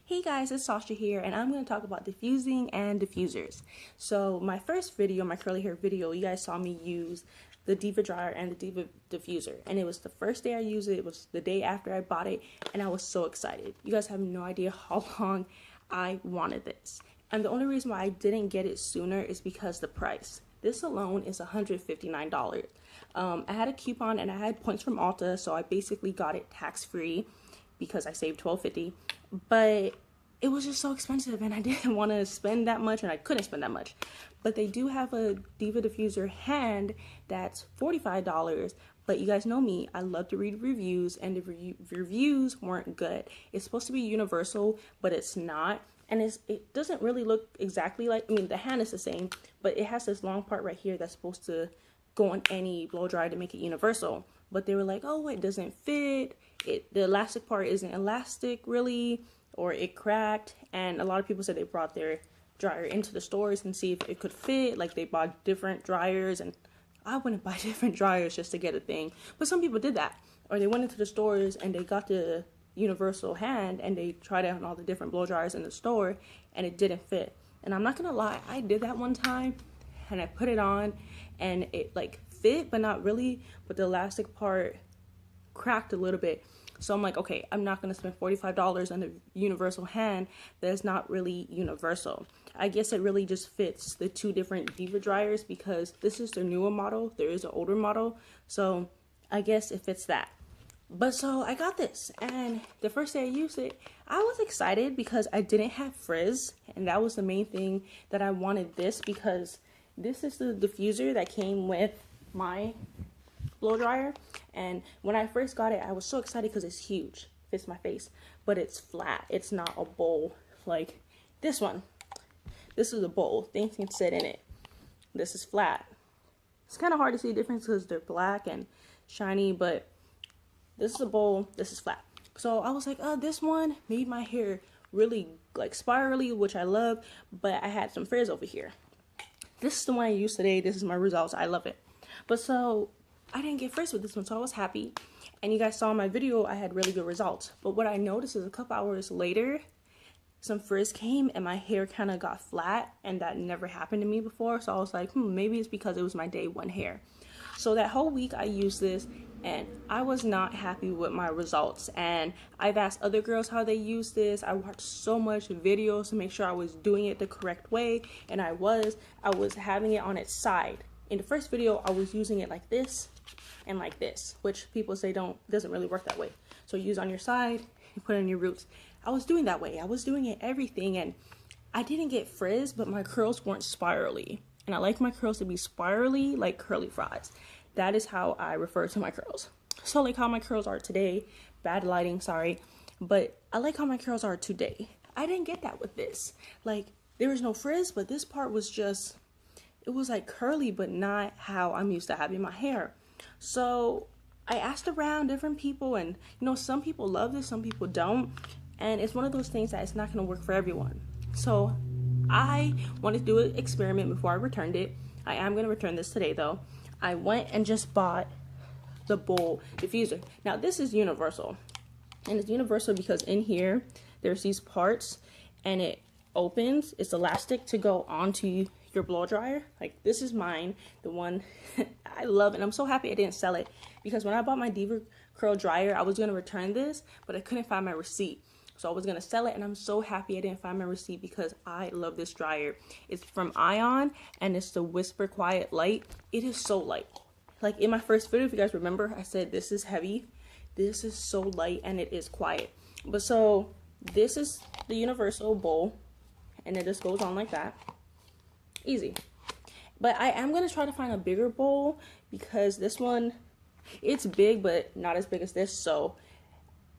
Hey guys, it's Sasha here, and I'm going to talk about diffusing and diffusers. So my first video, my curly hair video, you guys saw me use the Diva dryer and the Diva diffuser, and it was the first day I used it. It was the day after I bought it, and I was so excited. You guys have no idea how long I wanted this, and the only reason why I didn't get it sooner is because the price. This alone is $159. I had a coupon and I had points from Ulta, so I basically got it tax-free because I saved $12.50, but it was just so expensive and I didn't want to spend that much, and I couldn't spend that much. But they do have a Diva diffuser hand that's $45, but you guys know me, I love to read reviews, and the reviews weren't good. It's supposed to be universal, but it's not, and it doesn't really look exactly like, I mean, the hand is the same, but it has this long part right here that's supposed to go on any blow dryer to make it universal. But they were like, oh, it doesn't fit, the elastic part isn't elastic really, or it cracked. And a lot of people said they brought their dryer into the stores and see if it could fit, like they bought different dryers, and I wouldn't buy different dryers just to get a thing, but some people did that. Or they went into the stores and they got the universal hand and they tried out all the different blow dryers in the store and it didn't fit. And I'm not gonna lie, I did that one time and I put it on and it like fit, but not really, but the elastic part cracked a little bit. So I'm like, okay, I'm not gonna spend $45 on a universal hand that's not really universal. I guess it really just fits the two different Diva dryers because this is the newer model, there is an older model, so I guess it fits that. But so I got this, and the first day I used it, I was excited because I didn't have frizz, and that was the main thing that I wanted this, because this is the diffuser that came with my blow dryer. And when I first got it, I was so excited because it's huge, fits my face, but it's flat. It's not a bowl like this one. This is a bowl, things can sit in it. This is flat. It's kind of hard to see the difference because they're black and shiny, but this is a bowl, this is flat. So I was like, oh, this one made my hair really like spirally, which I love, but I had some frizz over here. This is the one I used today. This is my results. I love it. But so I didn't get frizz with this one, so I was happy. And you guys saw in my video, I had really good results. But what I noticed is a couple hours later, some frizz came and my hair kind of got flat, and that never happened to me before. So I was like, maybe it's because it was my day one hair. So that whole week I used this and I was not happy with my results. And I've asked other girls how they use this. I watched so much videos to make sure I was doing it the correct way, and I was having it on its side. In the first video, I was using it like this and like this, which people say doesn't really work that way. So use on your side, you put it on your roots. I was doing that way. I was doing it everything, and I didn't get frizz, but my curls weren't spirally. And I like my curls to be spirally, like curly fries. That is how I refer to my curls. So like how my curls are today, bad lighting, sorry, but I like how my curls are today. I didn't get that with this. Like, there was no frizz, but this part was just, it was like curly, but not how I'm used to having my hair. So I asked around different people, and you know, some people love this, some people don't, and it's one of those things that it's not going to work for everyone. So I wanted to do an experiment before I returned it. I am going to return this today though. I went and just bought the bowl diffuser. Now this is universal, and it's universal because in here there's these parts and it opens. It's elastic to go onto your blow dryer. Like, this is mine, the one I love, and I'm so happy I didn't sell it, because when I bought my Diva curl dryer, I was going to return this, but I couldn't find my receipt. So I was going to sell it, and I'm so happy I didn't find my receipt because I love this dryer. It's from Ion, and it's the Whisper Quiet Light. It is so light. Like in my first video, if you guys remember, I said this is heavy. This is so light, and it is quiet. But so this is the universal bowl, and it just goes on like that. Easy. But I am going to try to find a bigger bowl, because this one, it's big, but not as big as this. So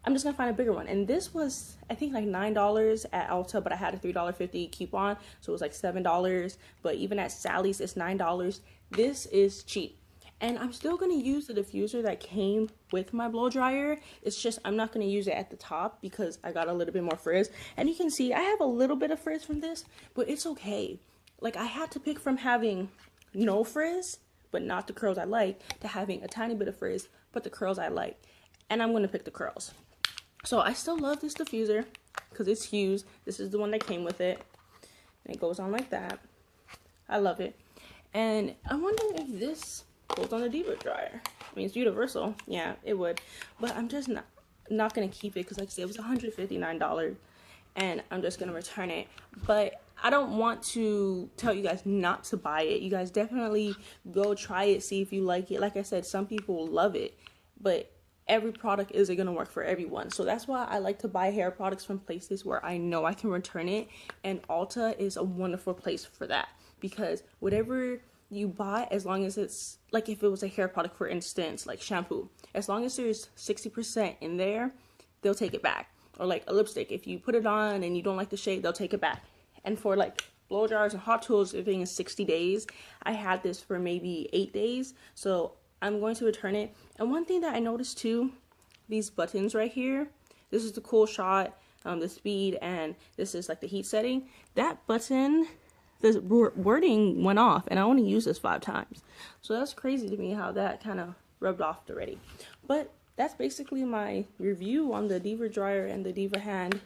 I'm just gonna find a bigger one. And this was, I think, like $9 at Ulta, but I had a $3.50 coupon, so it was like $7. But even at Sally's, it's $9. This is cheap. And I'm still gonna use the diffuser that came with my blow dryer. It's just I'm not gonna use it at the top because I got a little bit more frizz. And you can see I have a little bit of frizz from this, but it's okay. Like, I had to pick from having no frizz, but not the curls I like, to having a tiny bit of frizz, but the curls I like. And I'm gonna pick the curls. So I still love this diffuser because it's huge. This is the one that came with it. And it goes on like that. I love it. And I'm wondering if this goes on the Diva dryer. I mean, it's universal. Yeah, it would. But I'm just not going to keep it because, like I said, it was $159. And I'm just going to return it. But I don't want to tell you guys not to buy it. You guys definitely go try it, see if you like it. Like I said, some people love it. But every product isn't going to work for everyone. So that's why I like to buy hair products from places where I know I can return it. And Ulta is a wonderful place for that. Because whatever you buy, as long as it's, like if it was a hair product, for instance, like shampoo, as long as there's 60% in there, they'll take it back. Or like a lipstick, if you put it on and you don't like the shade, they'll take it back. And for like blow dryers and hot tools, everything is 60 days. I had this for maybe 8 days, so I'm going to return it. And one thing that I noticed too, these buttons right here, this is the cool shot, the speed, and this is like the heat setting. That button, the wording went off, and I only used this 5 times. So that's crazy to me how that kind of rubbed off already. But that's basically my review on the Diva dryer and the Diva hand.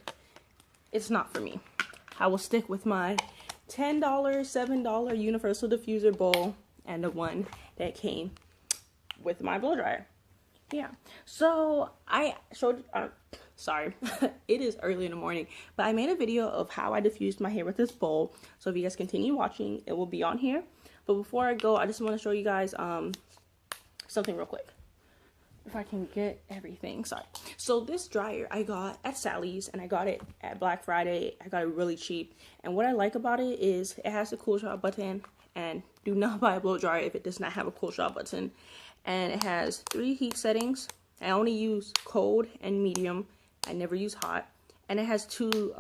It's not for me. I will stick with my $10, $7 universal diffuser bowl and the one that came with my blow dryer. Yeah, so I showed, sorry, it is early in the morning, but I made a video of how I diffused my hair with this bowl. So if you guys continue watching, it will be on here. But before I go, I just want to show you guys something real quick. If I can get everything, sorry. So this dryer I got at Sally's, and I got it at Black Friday. I got it really cheap, and what I like about it is it has a cool shot button, and do not buy a blow dryer if it does not have a cool shot button. And it has 3 heat settings. I only use cold and medium. I never use hot. And it has two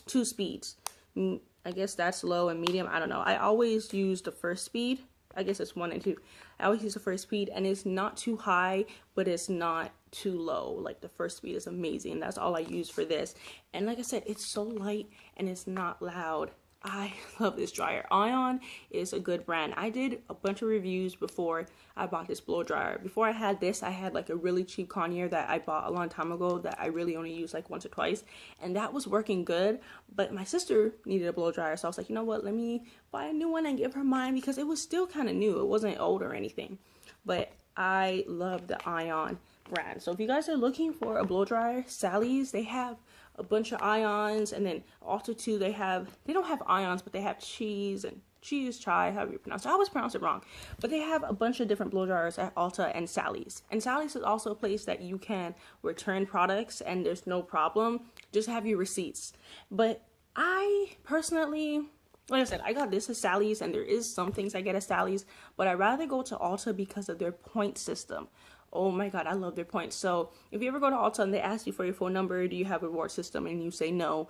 speeds. I guess that's low and medium. I don't know. I always use the first speed. I guess it's 1 and 2. I always use the first speed, and it's not too high, but it's not too low. Like, the first speed is amazing. That's all I use for this. And like I said, it's so light and it's not loud. I love this dryer. Ion is a good brand. I did a bunch of reviews before I bought this blow dryer. Before I had this, I had like a really cheap Conair that I bought a long time ago that I really only used like once or twice, and that was working good. But my sister needed a blow dryer, so I was like, you know what, let me buy a new one and give her mine, because it was still kind of new. It wasn't old or anything. But I love the Ion brand. So if you guys are looking for a blow dryer, Sally's, they have a bunch of Ions. And then Ulta too, they don't have Ions, but they have chai, however you pronounce it. I always pronounce it wrong. But they have a bunch of different blow dryers at Ulta and Sally's. And Sally's is also a place that you can return products and there's no problem. Just have your receipts. But I personally, like I said, I got this at Sally's, and there is some things I get at Sally's, but I'd rather go to Ulta because of their point system. Oh my god, I love their points. So if you ever go to Ulta and they ask you for your phone number, do you have a reward system, and you say no,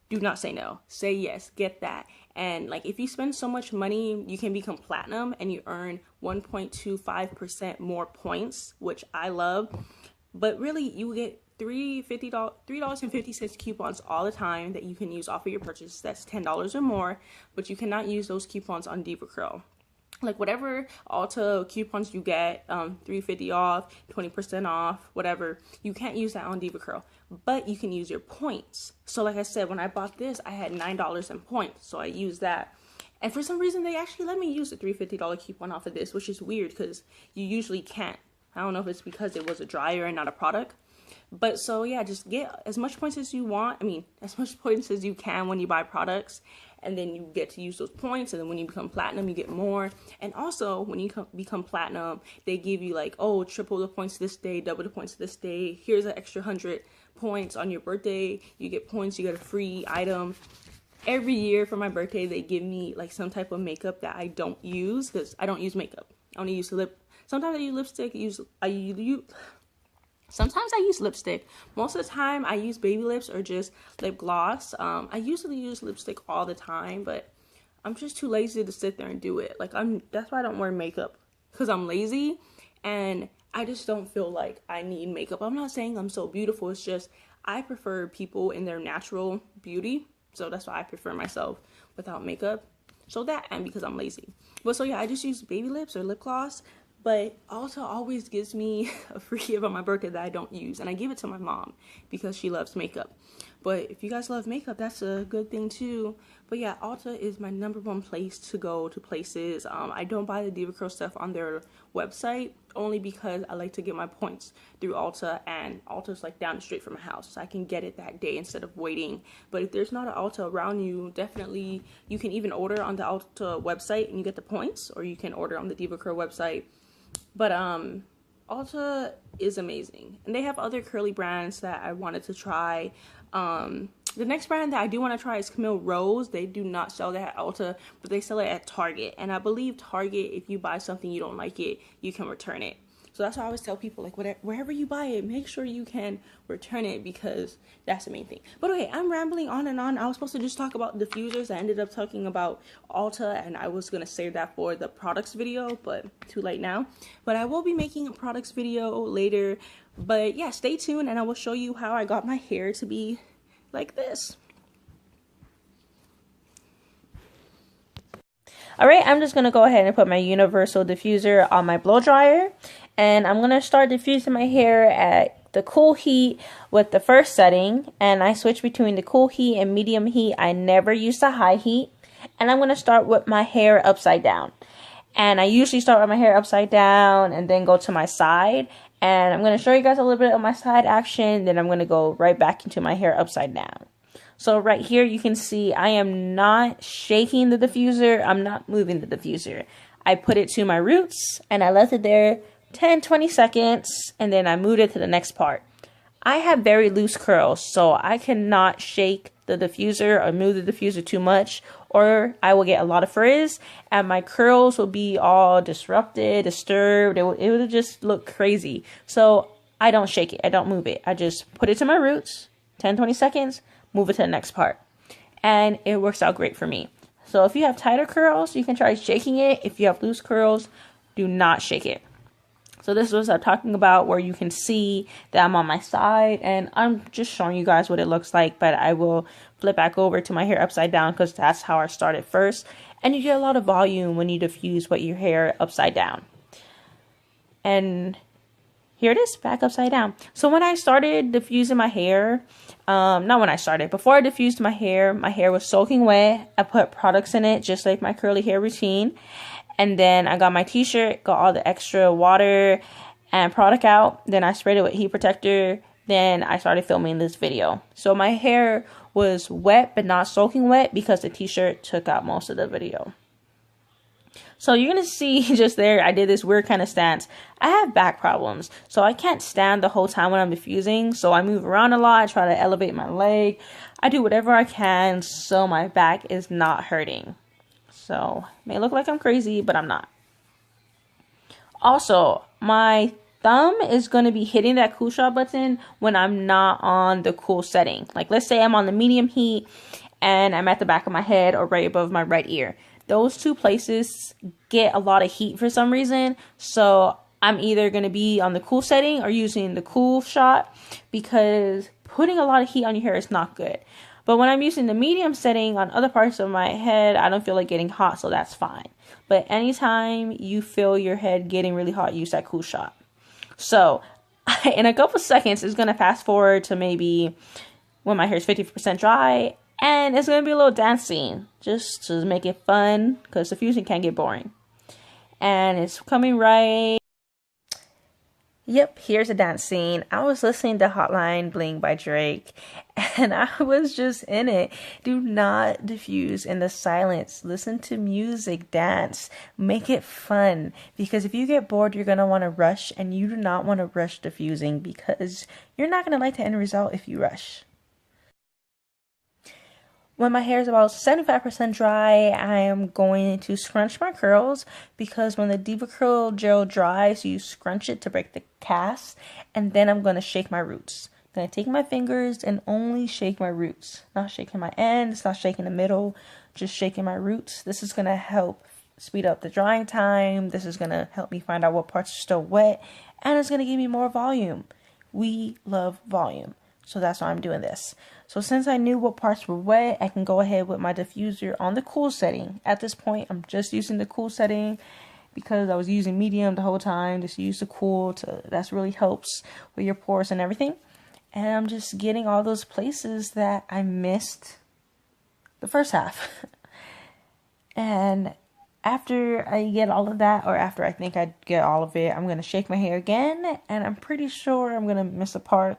do not say no. Say yes, get that. And like, if you spend so much money, you can become platinum and you earn 1.25% more points, which I love. But really, you get $3.50 coupons all the time that you can use off of your purchase. That's $10 or more, but you cannot use those coupons on Diva Curl. Like, whatever Ulta coupons you get, $3.50 off, 20% off, whatever, you can't use that on Diva Curl, but you can use your points. So like I said, when I bought this, I had $9 in points, so I used that. And for some reason, they actually let me use the $3.50 coupon off of this, which is weird because you usually can't. I don't know if it's because it was a dryer and not a product. But so yeah, just get as much points as you want. I mean, as much points as you can when you buy products. And then you get to use those points. And then when you become platinum, you get more. And also, when you become platinum, they give you like, oh, triple the points this day, double the points this day. Here's an extra 100 points on your birthday. You get points, you get a free item. Every year for my birthday, they give me like some type of makeup that I don't use, because I don't use makeup. I only use lip. Sometimes I use lipstick. Sometimes I use lipstick. Most of the time I use baby lips or just lip gloss. I usually use lipstick all the time, but I'm just too lazy to sit there and do it. Like, that's why I don't wear makeup, because I'm lazy and I just don't feel like I need makeup. I'm not saying I'm so beautiful. It's just I prefer people in their natural beauty. So that's why I prefer myself without makeup. So that, and because I'm lazy. But so yeah, I just use baby lips or lip gloss. But Ulta always gives me a free gift on my birthday that I don't use, and I give it to my mom because she loves makeup. But if you guys love makeup, that's a good thing too. But yeah, Ulta is my #1 place to go to places. I don't buy the DevaCurl stuff on their website only because I like to get my points through Ulta, and Ulta's like down the street from my house, so I can get it that day instead of waiting. But if there's not an Ulta around you, definitely you can even order on the Ulta website and you get the points, or you can order on the DevaCurl website. But Ulta is amazing, and they have other curly brands that I wanted to try. The next brand that I do want to try is Camille Rose. They do not sell that at Ulta, but they sell it at Target. And I believe Target, if you buy something you don't like it, you can return it. So that's why I always tell people, like, wherever you buy it, make sure you can return it, because that's the main thing. But okay, I'm rambling on and on. I was supposed to just talk about diffusers. I ended up talking about Ulta, and I was going to save that for the products video, but too late now. But I will be making a products video later. But yeah, stay tuned, and I will show you how I got my hair to be like this. Alright, I'm just going to go ahead and put my universal diffuser on my blow dryer, and I'm going to start diffusing my hair at the cool heat with the first setting, and I switch between the cool heat and medium heat. I never use the high heat, and I'm going to start with my hair upside down. And I usually start with my hair upside down and then go to my side. And I'm going to show you guys a little bit of my side action. Then I'm going to go right back into my hair upside down. So right here you can see I am not shaking the diffuser. I'm not moving the diffuser. I put it to my roots and I left it there 10-20 seconds. And then I moved it to the next part. I have very loose curls, so I cannot shake the diffuser or move the diffuser too much, or I will get a lot of frizz and my curls will be all disrupted, disturbed. It would just look crazy. So I don't shake it. I don't move it. I just put it to my roots, 10-20 seconds, move it to the next part. And it works out great for me. So if you have tighter curls, you can try shaking it. If you have loose curls, do not shake it. So this was I'm talking about, where you can see that I'm on my side, and I'm just showing you guys what it looks like, but I will flip back over to my hair upside down because that's how I started first. And you get a lot of volume when you diffuse with your hair upside down. And here it is, back upside down. So when I started diffusing my hair, before I diffused my hair was soaking wet. I put products in it, just like my curly hair routine. And then I got my t-shirt, got all the extra water and product out. Then I sprayed it with heat protector. Then I started filming this video. So my hair was wet, but not soaking wet, because the t-shirt took out most of the video. So you're going to see just there, I did this weird kind of stance. I have back problems, so I can't stand the whole time when I'm diffusing. So I move around a lot, I try to elevate my leg. I do whatever I can so my back is not hurting. So, it may look like I'm crazy, but I'm not. Also, my thumb is going to be hitting that cool shot button when I'm not on the cool setting. Like, let's say I'm on the medium heat and I'm at the back of my head or right above my right ear. Those two places get a lot of heat for some reason. So, I'm either going to be on the cool setting or using the cool shot, because putting a lot of heat on your hair is not good. But when I'm using the medium setting on other parts of my head, I don't feel like getting hot, so that's fine. But anytime you feel your head getting really hot, use that cool shot. So in a couple seconds, it's going to fast forward to maybe when my hair is 50% dry, and it's going to be a little dancing just to make it fun, because diffusing can get boring. And it's coming right. Yep, here's a dance scene. I was listening to Hotline Bling by Drake, and I was just in it. Do not diffuse in the silence. Listen to music, dance, make it fun. Because if you get bored, you're going to want to rush, and you do not want to rush diffusing, because you're not going to like the end result if you rush. When my hair is about 75% dry, I am going to scrunch my curls, because when the DevaCurl gel dries, you scrunch it to break the cast, and then I'm going to shake my roots. I'm going to take my fingers and only shake my roots. Not shaking my ends, not shaking the middle, just shaking my roots. This is going to help speed up the drying time. This is going to help me find out what parts are still wet, and it's going to give me more volume. We love volume. So that's why I'm doing this. So since I knew what parts were wet, I can go ahead with my diffuser on the cool setting. At this point, I'm just using the cool setting, because I was using medium the whole time. Just use the cool that's really helps with your pores and everything. And I'm just getting all those places that I missed the first half. And after I get all of that, or after I think I get all of it, I'm going to shake my hair again. And I'm pretty sure I'm going to miss a part.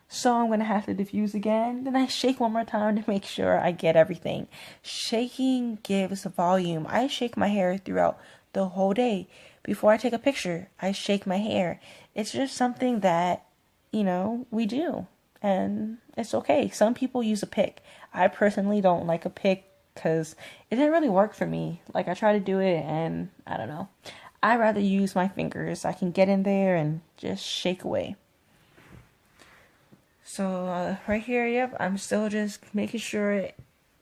So I'm going to have to diffuse again. Then I shake one more time to make sure I get everything. Shaking gives volume. I shake my hair throughout the whole day. Before I take a picture, I shake my hair. It's just something that, we do. And it's okay. Some people use a pick. I personally don't like a pick because it didn't really work for me. Like, I try to do it and I don't know. I rather use my fingers. I can get in there and just shake away. So right here, yep, I'm still just making sure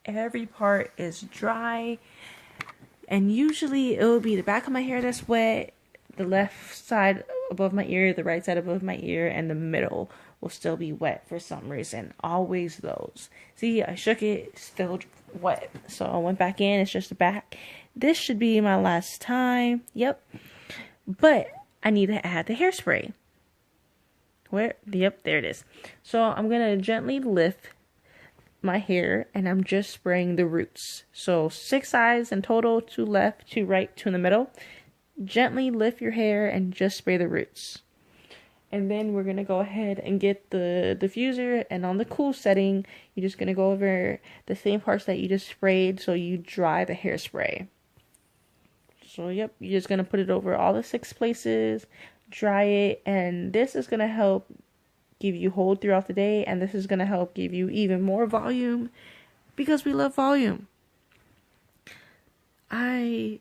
every part is dry. And usually it will be the back of my hair that's wet, the left side above my ear, the right side above my ear, and the middle will still be wet for some reason. Always those. See, I shook it, still wet. So I went back in, it's just the back. This should be my last time. Yep. But I need to add the hairspray. Where? Yep, there it is. So I'm going to gently lift my hair and I'm just spraying the roots. So 6 eyes in total, 2 left, 2 right, 2 in the middle. Gently lift your hair and just spray the roots. And then we're going to go ahead and get the diffuser, and on the cool setting, you're just going to go over the same parts that you just sprayed so you dry the hairspray. So yep, you're just going to put it over all the 6 places, dry it, and this is going to help give you hold throughout the day, and this is going to help give you even more volume because we love volume. I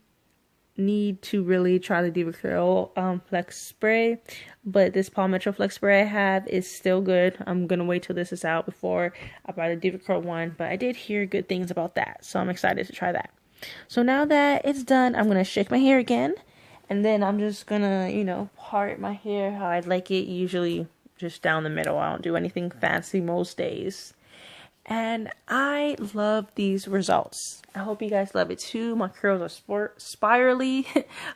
need to really try the Diva Curl Flex Spray, but this Palm Metro Flex Spray I have is still good. I'm gonna wait till this is out before I buy the Diva Curl one, but I did hear good things about that, so I'm excited to try that. So now that it's done, I'm gonna shake my hair again, and then I'm just gonna, part my hair how I'd like it, usually just down the middle. I don't do anything fancy most days. And I love these results. I hope you guys love it too. My curls are spirally,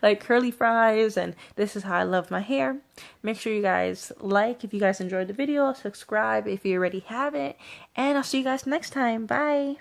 like curly fries, and this is how I love my hair. Make sure you guys like if you guys enjoyed the video, subscribe if you already haven't, and I'll see you guys next time. Bye!